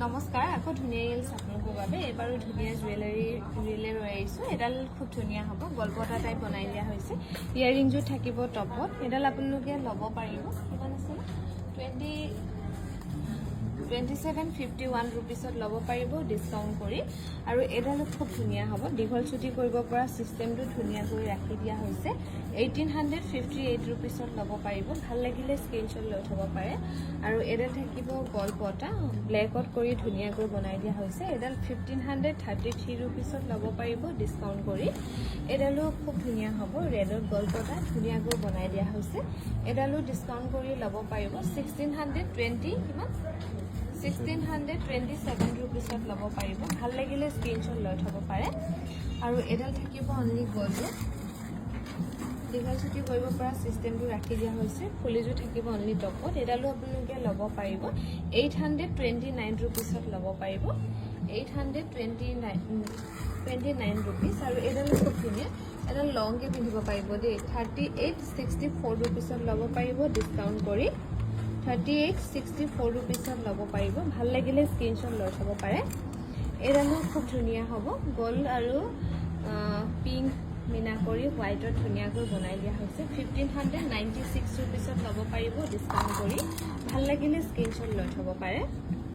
নমস্কাৰ আকৌ ধুনীয়া ৰিলছ আপোনালোকৰ বাবে এবাৰো ধুনীয়া ৰিলে লৈ আহিছোঁ। এডাল খুব ধুনীয়া হ'ব, গল্পটা টাইপ বনাই দিয়া হৈছে। ইয়াৰিংযোৰ থাকিব টপত। এডাল আপোনালোকে ল'ব পাৰিব। কিমান আছিলে 2751 ৰুপিছত ল'ব পাৰিব ডিছকাউণ্ট কৰি। আৰু এডালো খুব ধুনীয়া হ'ব, দীঘল চুটি কৰিব পৰা ছিষ্টেমটো ধুনীয়াকৈ ৰাখি দিয়া হৈছে। 1858 ৰুপিছত ল'ব পাৰিব। ভাল লাগিলে স্ক্ৰীনশ্বট লৈ থ'ব পাৰে। আৰু এডাল থাকিব গল্পটা ব্লেকত কৰি ধুনীয়াকৈ বনাই দিয়া হৈছে। এডাল 1533 ৰুপিছত ল'ব পাৰিব ডিছকাউণ্ট কৰি। এডালো খুব ধুনীয়া হ'ব, ৰেডত গল্পটা ধুনীয়াকৈ বনাই দিয়া হৈছে। এডালো ডিছকাউণ্ট কৰি ল'ব পাৰিব 1627 ৰুপিছত ল'ব পাৰিব। ভাল লাগিলে স্ক্ৰীনশ্বট লৈ থ'ব পাৰে। আৰু এডাল থাকিব অনলি গল্প, দীঘল ছুটি কৰিব পৰা ছিষ্টেমটো ৰাখি দিয়া হৈছে। ফুলিযোৰ থাকিব অনলি টপত। এডালো আপোনালোকে ল'ব পাৰিব 829 ৰুপিছত ল'ব পাৰিব। 829 ৰুপিছ। আৰু এডালো খুব ধুনীয়া, এডাল লংকৈ পিন্ধিব পাৰিব দেই। 3864 ৰুপিছত ল'ব পাৰিব ডিছকাউণ্ট কৰি। 3864 ৰুপিছত ল'ব পাৰিব। ভাল লাগিলে স্ক্ৰীনশ্বট লৈ থ'ব পাৰে। এডালো খুব ধুনীয়া হ'ব, গল্ড আৰু পিংক মিনা কৰি হোৱাইটত ধুনীয়াকৈ বনাই দিয়া হৈছে। 1596 ৰুপিছত ল'ব পাৰিব ডিছকাউণ্ট কৰি। ভাল লাগিলে স্ক্ৰীনশ্বট লৈ থ'ব পাৰে।